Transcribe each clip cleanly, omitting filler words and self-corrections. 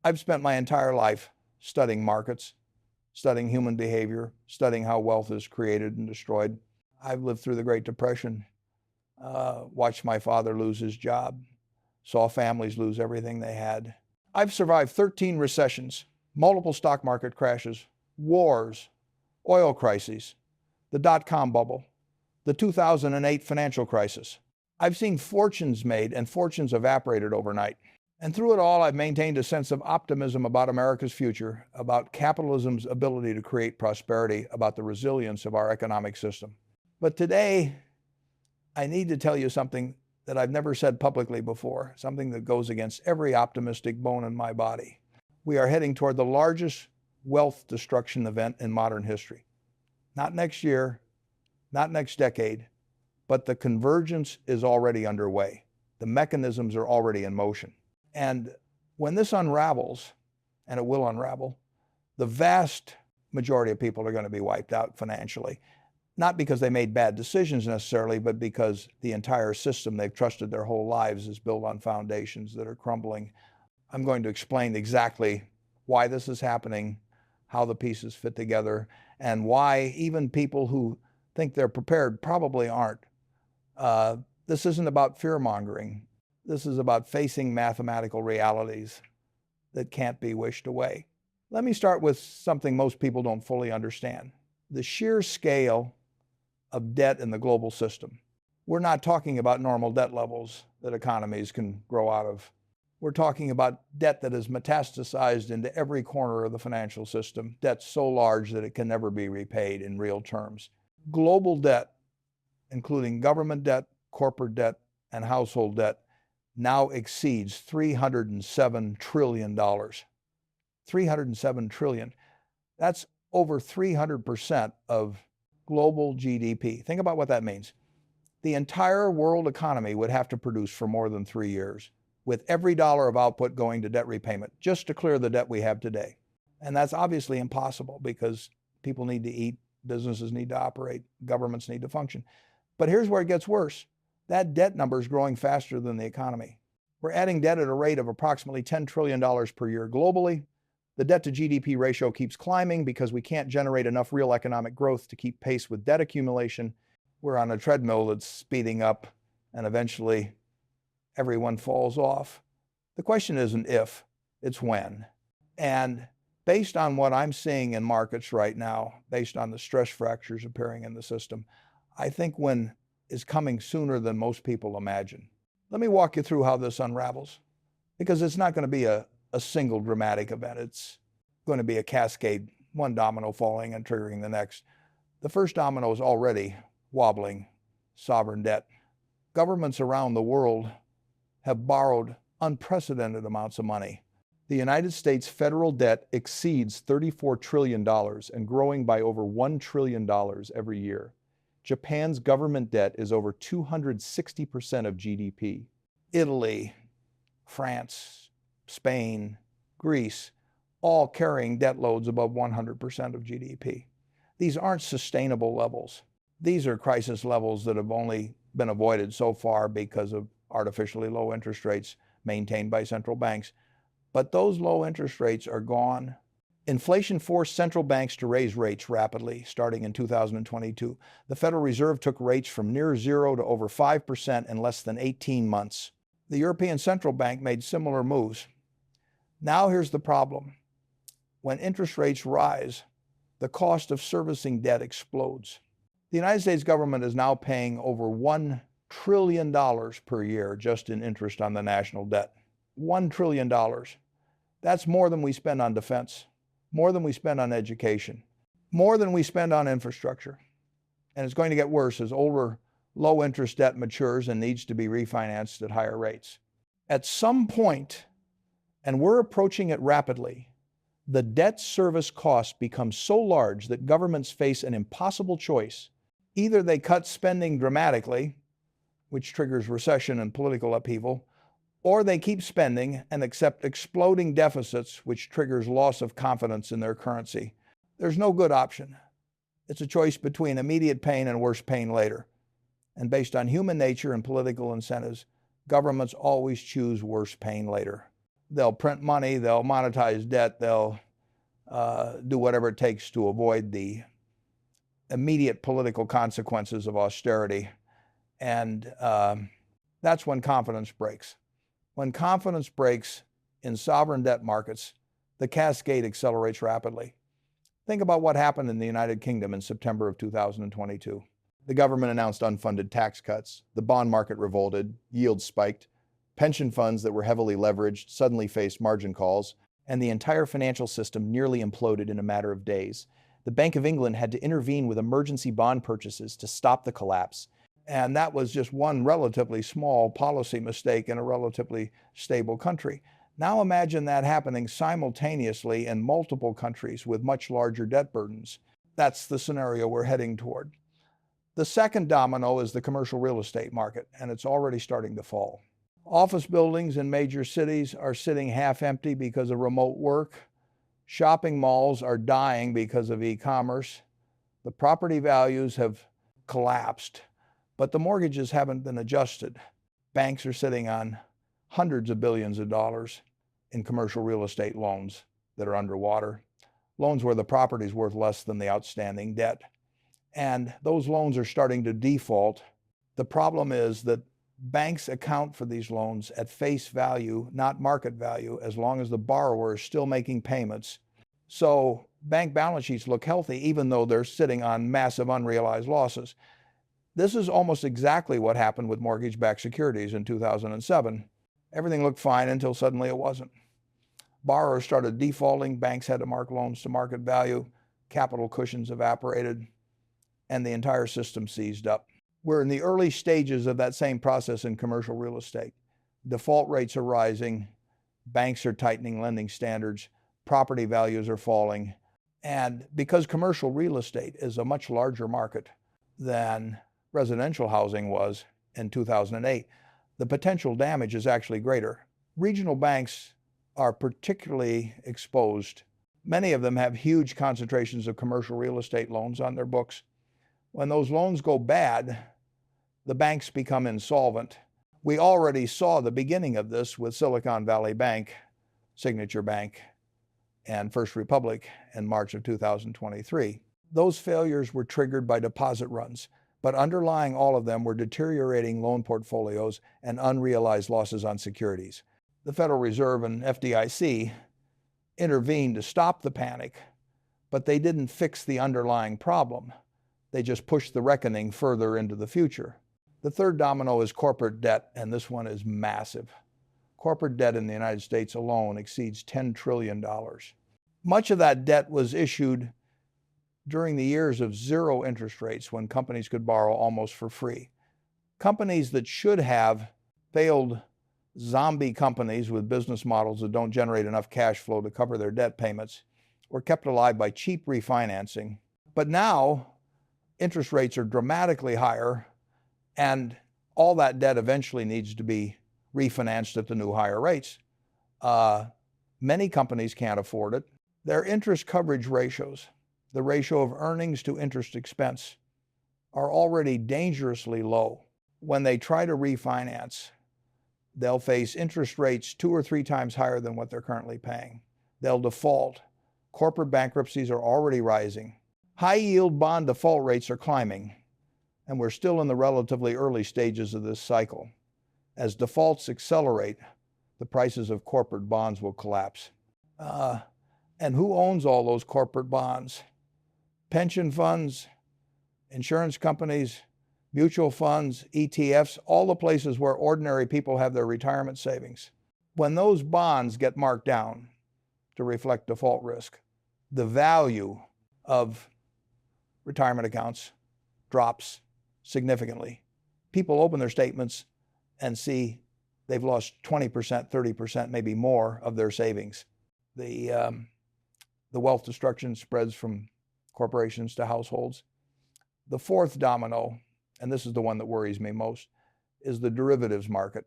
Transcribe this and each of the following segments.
I've spent my entire life studying markets, studying human behavior, studying how wealth is created and destroyed. I've lived through the Great Depression, watched my father lose his job, saw families lose everything they had. I've survived 13 recessions, multiple stock market crashes, wars, oil crises, the dot-com bubble, the 2008 financial crisis. I've seen fortunes made and fortunes evaporated overnight. And through it all, I've maintained a sense of optimism about America's future, about capitalism's ability to create prosperity, about the resilience of our economic system. But today, I need to tell you something that I've never said publicly before, something that goes against every optimistic bone in my body. We are heading toward the largest wealth destruction event in modern history. Not next year, not next decade, but the convergence is already underway. The mechanisms are already in motion. And when this unravels, and it will unravel, the vast majority of people are going to be wiped out financially. Not because they made bad decisions necessarily, but because the entire system they've trusted their whole lives is built on foundations that are crumbling. I'm going to explain exactly why this is happening, how the pieces fit together, and why even people who think they're prepared probably aren't. This isn't about fear-mongering. This is about facing mathematical realities that can't be wished away. Let me start with something most people don't fully understand. The sheer scale of debt in the global system. We're not talking about normal debt levels that economies can grow out of. We're talking about debt that is metastasized into every corner of the financial system, debt so large that it can never be repaid in real terms. Global debt, including government debt, corporate debt, and household debt, now exceeds $307 trillion. $307 trillion. That's over 300% of global GDP. Think about what that means. The entire world economy would have to produce for more than 3 years, with every dollar of output going to debt repayment, just to clear the debt we have today. And that's obviously impossible because people need to eat, businesses need to operate, governments need to function. But here's where it gets worse. That debt number is growing faster than the economy. We're adding debt at a rate of approximately $10 trillion per year globally. The debt to GDP ratio keeps climbing because we can't generate enough real economic growth to keep pace with debt accumulation. We're on a treadmill that's speeding up, and eventually everyone falls off. The question isn't if, it's when. And based on what I'm seeing in markets right now, based on the stress fractures appearing in the system, I think when is coming sooner than most people imagine. Let me walk you through how this unravels, because it's not going to be a single dramatic event. It's going to be a cascade, one domino falling and triggering the next. The first domino is already wobbling: sovereign debt. Governments around the world have borrowed unprecedented amounts of money. The United States federal debt exceeds $34 trillion and growing by over $1 trillion every year. Japan's government debt is over 260% of GDP. Italy, France, Spain, Greece, all carrying debt loads above 100% of GDP. These aren't sustainable levels. These are crisis levels that have only been avoided so far because of artificially low interest rates maintained by central banks. But those low interest rates are gone. Inflation forced central banks to raise rates rapidly, starting in 2022. The Federal Reserve took rates from near zero to over 5% in less than 18 months. The European Central Bank made similar moves. Now here's the problem. When interest rates rise, the cost of servicing debt explodes. The United States government is now paying over $1 trillion per year just in interest on the national debt. $1 trillion. That's more than we spend on defense, more than we spend on education, more than we spend on infrastructure. And it's going to get worse as older, low-interest debt matures and needs to be refinanced at higher rates. At some point, and we're approaching it rapidly, the debt service cost becomes so large that governments face an impossible choice. Either they cut spending dramatically, which triggers recession and political upheaval, or they keep spending and accept exploding deficits, which triggers loss of confidence in their currency. There's no good option. It's a choice between immediate pain and worse pain later. And based on human nature and political incentives, governments always choose worse pain later. They'll print money, they'll monetize debt, they'll do whatever it takes to avoid the immediate political consequences of austerity. And that's when confidence breaks. When confidence breaks in sovereign debt markets, the cascade accelerates rapidly. Think about what happened in the United Kingdom in September of 2022. The government announced unfunded tax cuts. The bond market revolted, yields spiked. Pension funds that were heavily leveraged suddenly faced margin calls, and the entire financial system nearly imploded in a matter of days. The Bank of England had to intervene with emergency bond purchases to stop the collapse. And that was just one relatively small policy mistake in a relatively stable country. Now imagine that happening simultaneously in multiple countries with much larger debt burdens. That's the scenario we're heading toward. The second domino is the commercial real estate market, and it's already starting to fall. Office buildings in major cities are sitting half empty because of remote work. Shopping malls are dying because of e-commerce. The property values have collapsed, but the mortgages haven't been adjusted. Banks are sitting on hundreds of billions of dollars in commercial real estate loans that are underwater, loans where the property is worth less than the outstanding debt. And those loans are starting to default. The problem is that banks account for these loans at face value, not market value, as long as the borrower is still making payments. So bank balance sheets look healthy, even though they're sitting on massive unrealized losses. This is almost exactly what happened with mortgage-backed securities in 2007. Everything looked fine until suddenly it wasn't. Borrowers started defaulting, banks had to mark loans to market value, capital cushions evaporated, and the entire system seized up. We're in the early stages of that same process in commercial real estate. Default rates are rising, banks are tightening lending standards, property values are falling, and because commercial real estate is a much larger market than residential housing was in 2008, the potential damage is actually greater. Regional banks are particularly exposed. Many of them have huge concentrations of commercial real estate loans on their books. When those loans go bad, the banks become insolvent. We already saw the beginning of this with Silicon Valley Bank, Signature Bank, and First Republic in March of 2023. Those failures were triggered by deposit runs, but underlying all of them were deteriorating loan portfolios and unrealized losses on securities. The Federal Reserve and FDIC intervened to stop the panic, but they didn't fix the underlying problem. They just pushed the reckoning further into the future. The third domino is corporate debt, and this one is massive. Corporate debt in the United States alone exceeds $10 trillion. Much of that debt was issued during the years of zero interest rates when companies could borrow almost for free. Companies that should have failed zombie companies with business models that don't generate enough cash flow to cover their debt payments were kept alive by cheap refinancing. But now, interest rates are dramatically higher, and all that debt eventually needs to be refinanced at the new higher rates. Many companies can't afford it. Their interest coverage ratios, the ratio of earnings to interest expense, are already dangerously low. When they try to refinance, they'll face interest rates 2 or 3 times higher than what they're currently paying. They'll default. Corporate bankruptcies are already rising. High-yield bond default rates are climbing, and we're still in the relatively early stages of this cycle. As defaults accelerate, the prices of corporate bonds will collapse. And who owns all those corporate bonds? Pension funds, insurance companies, mutual funds, ETFs, all the places where ordinary people have their retirement savings. When those bonds get marked down to reflect default risk, the value of retirement accounts drops significantly. People open their statements and see they've lost 20%, 30%, maybe more of their savings. The wealth destruction spreads from corporations to households. The fourth domino, and this is the one that worries me most, is the derivatives market.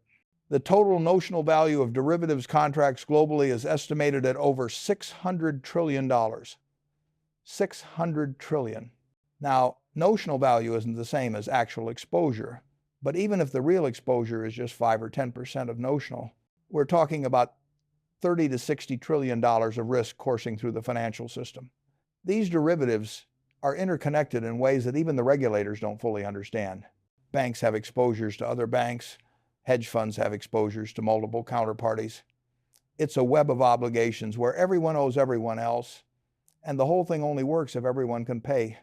The total notional value of derivatives contracts globally is estimated at over $600 trillion. $600 trillion. Now, notional value isn't the same as actual exposure, but even if the real exposure is just 5 or 10% of notional, we're talking about $30 to $60 trillion of risk coursing through the financial system. These derivatives are interconnected in ways that even the regulators don't fully understand. Banks have exposures to other banks. Hedge funds have exposures to multiple counterparties. It's a web of obligations where everyone owes everyone else, and the whole thing only works if everyone can pay.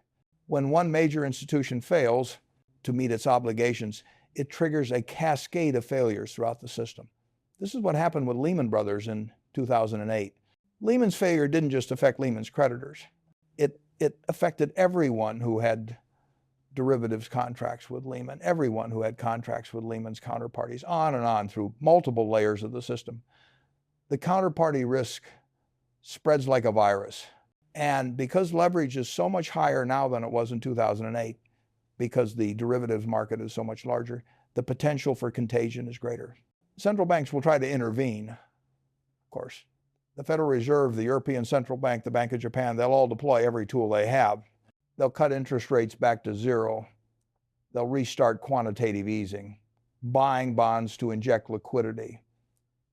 When one major institution fails to meet its obligations, it triggers a cascade of failures throughout the system. This is what happened with Lehman Brothers in 2008. Lehman's failure didn't just affect Lehman's creditors. It affected everyone who had derivatives contracts with Lehman, everyone who had contracts with Lehman's counterparties, on and on through multiple layers of the system. The counterparty risk spreads like a virus. And because leverage is so much higher now than it was in 2008, because the derivatives market is so much larger, the potential for contagion is greater. Central banks will try to intervene, of course. The Federal Reserve, the European Central Bank, the Bank of Japan, they'll all deploy every tool they have. They'll cut interest rates back to zero. They'll restart quantitative easing, buying bonds to inject liquidity.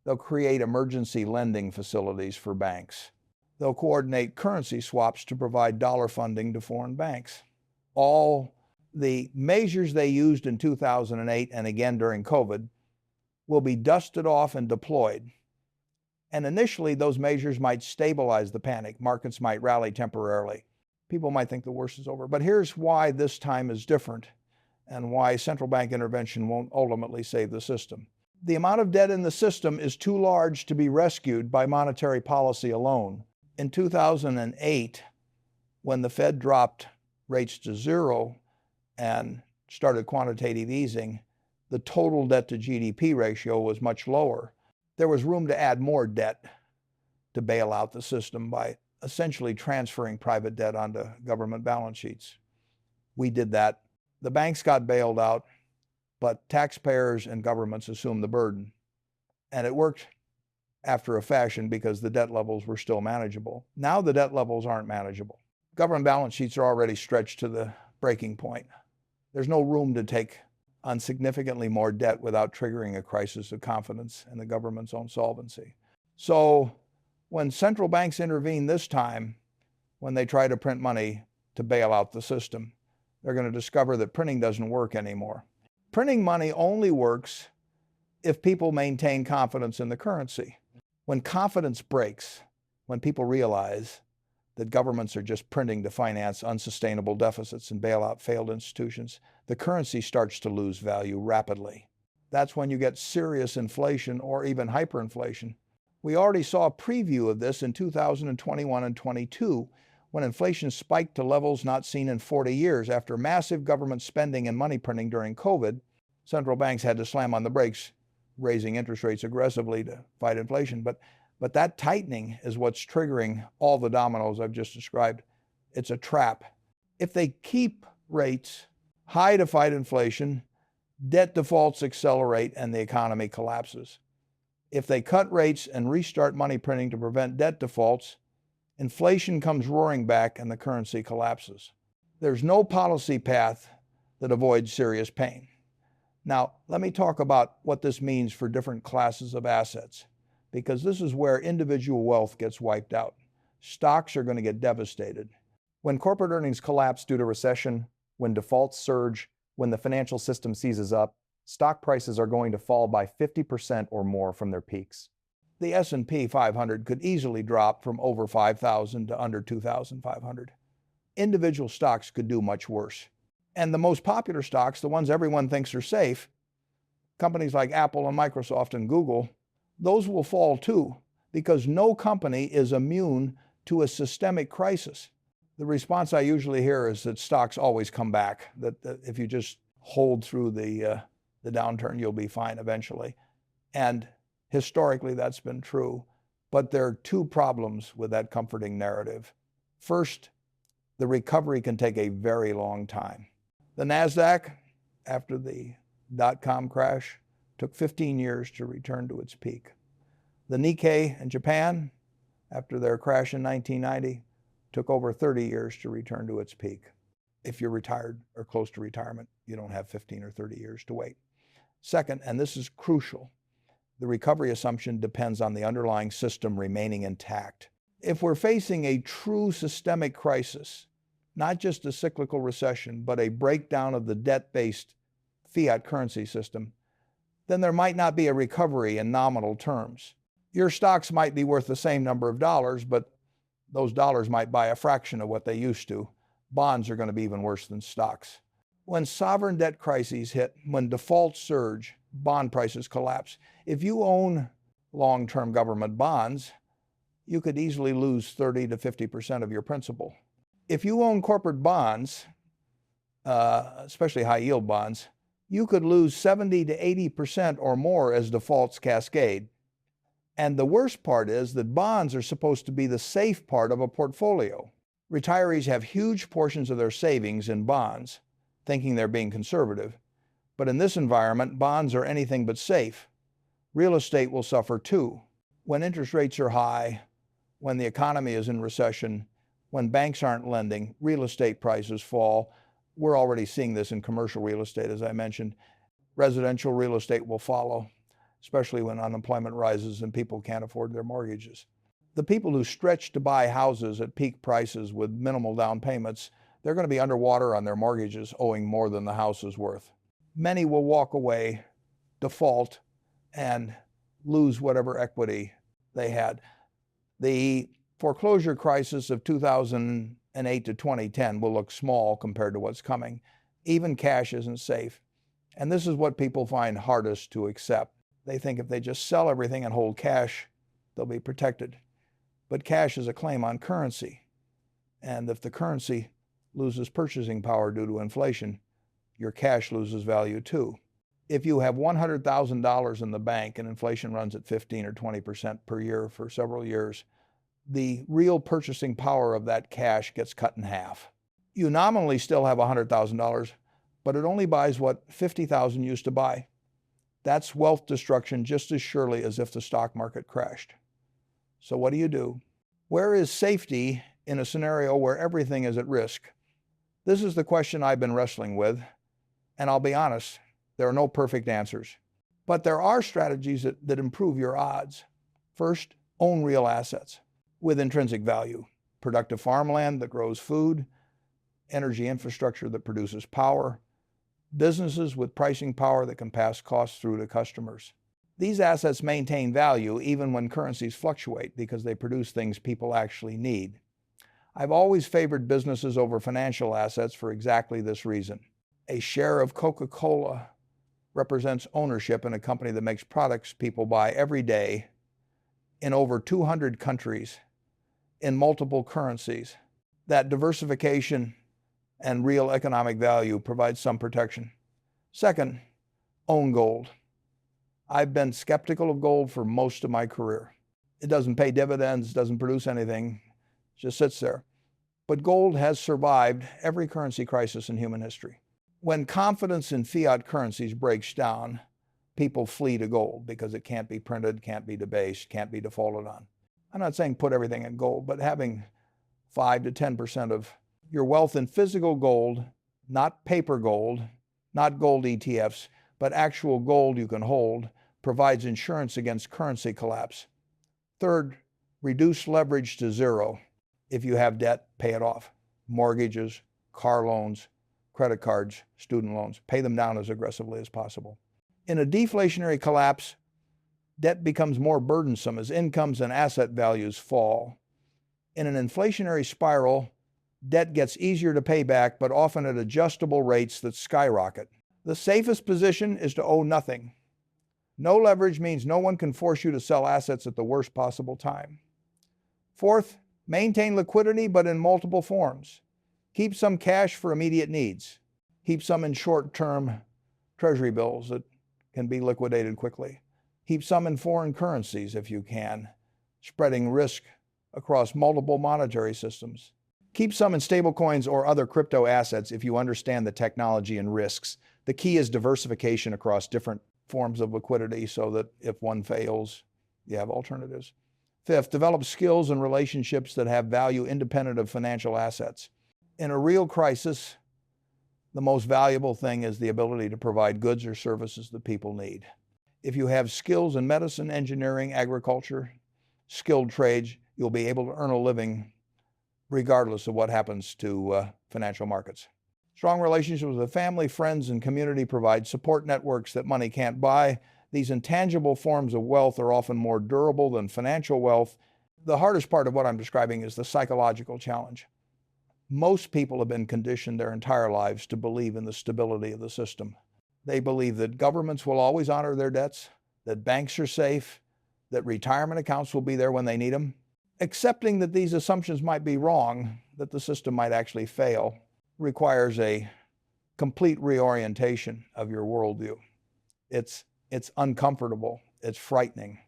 They'll create emergency lending facilities for banks. They'll coordinate currency swaps to provide dollar funding to foreign banks. All the measures they used in 2008 and again during COVID will be dusted off and deployed. And initially, those measures might stabilize the panic. Markets might rally temporarily. People might think the worst is over. But here's why this time is different and why central bank intervention won't ultimately save the system. The amount of debt in the system is too large to be rescued by monetary policy alone. In 2008, when the Fed dropped rates to zero and started quantitative easing, the total debt to GDP ratio was much lower. There was room to add more debt to bail out the system by essentially transferring private debt onto government balance sheets. We did that. The banks got bailed out, but taxpayers and governments assumed the burden. And it worked after a fashion because the debt levels were still manageable. Now the debt levels aren't manageable. Government balance sheets are already stretched to the breaking point. There's no room to take on significantly more debt without triggering a crisis of confidence in the government's own solvency. So when central banks intervene this time, when they try to print money to bail out the system, they're going to discover that printing doesn't work anymore. Printing money only works if people maintain confidence in the currency. When confidence breaks, when people realize that governments are just printing to finance unsustainable deficits and bail out failed institutions, the currency starts to lose value rapidly. That's when you get serious inflation or even hyperinflation. We already saw a preview of this in 2021 and 22, when inflation spiked to levels not seen in 40 years. After massive government spending and money printing during COVID, central banks had to slam on the brakes, raising interest rates aggressively to fight inflation. But that tightening is what's triggering all the dominoes I've just described. It's a trap. If they keep rates high to fight inflation, debt defaults accelerate and the economy collapses. If they cut rates and restart money printing to prevent debt defaults, inflation comes roaring back and the currency collapses. There's no policy path that avoids serious pain. Now, let me talk about what this means for different classes of assets, because this is where individual wealth gets wiped out. Stocks are going to get devastated. When corporate earnings collapse due to recession, when defaults surge, when the financial system seizes up, stock prices are going to fall by 50% or more from their peaks. The S&P 500 could easily drop from over 5,000 to under 2,500. Individual stocks could do much worse. And the most popular stocks, the ones everyone thinks are safe, companies like Apple and Microsoft and Google, those will fall too, because no company is immune to a systemic crisis. The response I usually hear is that stocks always come back, that if you just hold through the downturn, you'll be fine eventually. And historically, that's been true. But there are two problems with that comforting narrative. First, the recovery can take a very long time. The NASDAQ, after the dot-com crash, took 15 years to return to its peak. The Nikkei in Japan, after their crash in 1990, took over 30 years to return to its peak. If you're retired or close to retirement, you don't have 15 or 30 years to wait. Second, and this is crucial, The recovery assumption depends on the underlying system remaining intact. If we're facing a true systemic crisis, not just a cyclical recession, but a breakdown of the debt-based fiat currency system, then there might not be a recovery in nominal terms. Your stocks might be worth the same number of dollars, but those dollars might buy a fraction of what they used to. Bonds are going to be even worse than stocks. When sovereign debt crises hit, when defaults surge, bond prices collapse. If you own long-term government bonds, you could easily lose 30 to 50% of your principal. If you own corporate bonds, especially high-yield bonds, you could lose 70 to 80% or more as defaults cascade. And the worst part is that bonds are supposed to be the safe part of a portfolio. Retirees have huge portions of their savings in bonds, thinking they're being conservative. But in this environment, bonds are anything but safe. Real estate will suffer too. When interest rates are high, when the economy is in recession, when banks aren't lending, real estate prices fall. We're already seeing this in commercial real estate, as I mentioned. Residential real estate will follow, especially when unemployment rises and people can't afford their mortgages. The people who stretch to buy houses at peak prices with minimal down payments, they're going to be underwater on their mortgages, owing more than the house is worth. Many will walk away, default, and lose whatever equity they had. The foreclosure crisis of 2008 to 2010 will look small compared to what's coming. Even cash isn't safe. And this is what people find hardest to accept. They think if they just sell everything and hold cash, they'll be protected. But cash is a claim on currency. And if the currency loses purchasing power due to inflation, your cash loses value too. If you have $100,000 in the bank and inflation runs at 15 or 20% per year for several years, the real purchasing power of that cash gets cut in half. You nominally still have $100,000, but it only buys what $50,000 used to buy. That's wealth destruction just as surely as if the stock market crashed. So what do? Where is safety in a scenario where everything is at risk? This is the question I've been wrestling with, and I'll be honest, there are no perfect answers. But there are strategies that improve your odds. First, own real assets with intrinsic value. Productive farmland that grows food, energy infrastructure that produces power, businesses with pricing power that can pass costs through to customers. These assets maintain value even when currencies fluctuate because they produce things people actually need. I've always favored businesses over financial assets for exactly this reason. A share of Coca-Cola represents ownership in a company that makes products people buy every day in over 200 countries in multiple currencies. That diversification and real economic value provides some protection. Second, own gold. I've been skeptical of gold for most of my career. It doesn't pay dividends, doesn't produce anything, just sits there. But gold has survived every currency crisis in human history. When confidence in fiat currencies breaks down, people flee to gold because it can't be printed, can't be debased, can't be defaulted on. I'm not saying put everything in gold, but having 5 to 10% of your wealth in physical gold, not paper gold, not gold ETFs, but actual gold you can hold, provides insurance against currency collapse. Third, reduce leverage to zero. If you have debt, pay it off. Mortgages, car loans, credit cards, student loans, pay them down as aggressively as possible. In a deflationary collapse, debt becomes more burdensome as incomes and asset values fall. In an inflationary spiral, debt gets easier to pay back, but often at adjustable rates that skyrocket. The safest position is to owe nothing. No leverage means no one can force you to sell assets at the worst possible time. Fourth, maintain liquidity, but in multiple forms. Keep some cash for immediate needs. Keep some in short-term treasury bills that can be liquidated quickly. Keep some in foreign currencies if you can, spreading risk across multiple monetary systems. Keep some in stablecoins or other crypto assets if you understand the technology and risks. The key is diversification across different forms of liquidity so that if one fails, you have alternatives. Fifth, develop skills and relationships that have value independent of financial assets. In a real crisis, the most valuable thing is the ability to provide goods or services that people need. If you have skills in medicine, engineering, agriculture, skilled trades, you'll be able to earn a living regardless of what happens to financial markets. Strong relationships with family, friends, and community provide support networks that money can't buy. These intangible forms of wealth are often more durable than financial wealth. The hardest part of what I'm describing is the psychological challenge. Most people have been conditioned their entire lives to believe in the stability of the system. They believe that governments will always honor their debts, that banks are safe, that retirement accounts will be there when they need them. Accepting that these assumptions might be wrong, that the system might actually fail, requires a complete reorientation of your worldview. It's uncomfortable, it's frightening.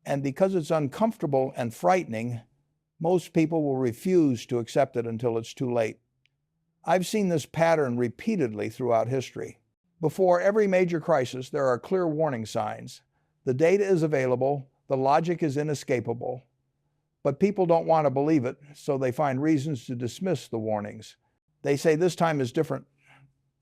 And because it's uncomfortable and frightening, most people will refuse to accept it until it's too late. I've seen this pattern repeatedly throughout history. Before every major crisis, there are clear warning signs. The data is available, the logic is inescapable, but people don't want to believe it, so they find reasons to dismiss the warnings. They say this time is different,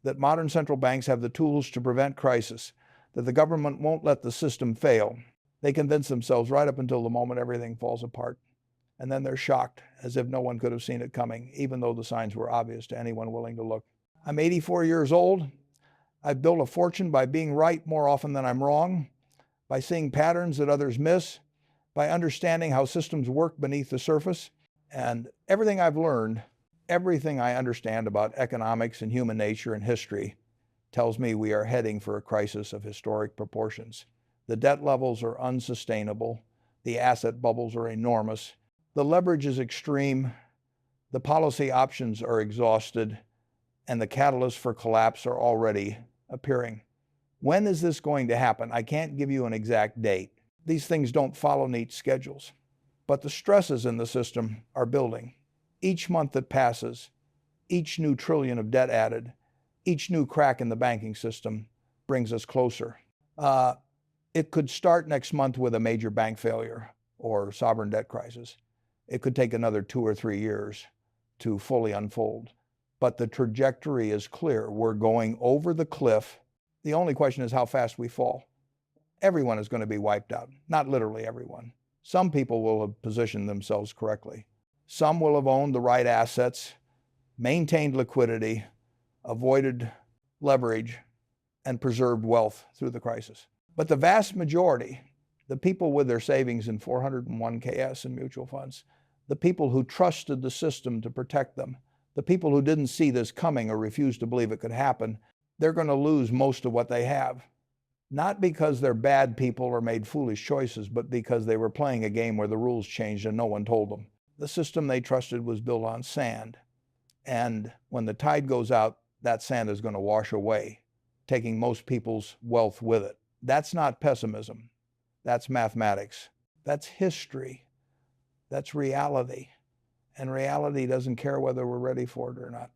that modern central banks have the tools to prevent crisis, that the government won't let the system fail. They convince themselves right up until the moment everything falls apart. And then they're shocked, as if no one could have seen it coming, even though the signs were obvious to anyone willing to look. I'm 84 years old. I've built a fortune by being right more often than I'm wrong, by seeing patterns that others miss, by understanding how systems work beneath the surface. And everything I've learned, everything I understand about economics and human nature and history tells me we are heading for a crisis of historic proportions. The debt levels are unsustainable. The asset bubbles are enormous. The leverage is extreme. The policy options are exhausted. And the catalysts for collapse are already appearing. When is this going to happen? I can't give you an exact date. These things don't follow neat schedules. But the stresses in the system are building. Each month that passes, each new trillion of debt added, each new crack in the banking system brings us closer. It could start next month with a major bank failure or sovereign debt crisis. It could take another 2 or 3 years to fully unfold. But the trajectory is clear. We're going over the cliff. The only question is how fast we fall. Everyone is going to be wiped out. Not literally everyone. Some people will have positioned themselves correctly. Some will have owned the right assets, maintained liquidity, avoided leverage, and preserved wealth through the crisis. But the vast majority, the people with their savings in 401ks and mutual funds, the people who trusted the system to protect them, the people who didn't see this coming or refused to believe it could happen, they're going to lose most of what they have. Not because they're bad people or made foolish choices, but because they were playing a game where the rules changed and no one told them. The system they trusted was built on sand. And when the tide goes out, that sand is going to wash away, taking most people's wealth with it. That's not pessimism. That's mathematics. That's history. That's reality. And reality doesn't care whether we're ready for it or not.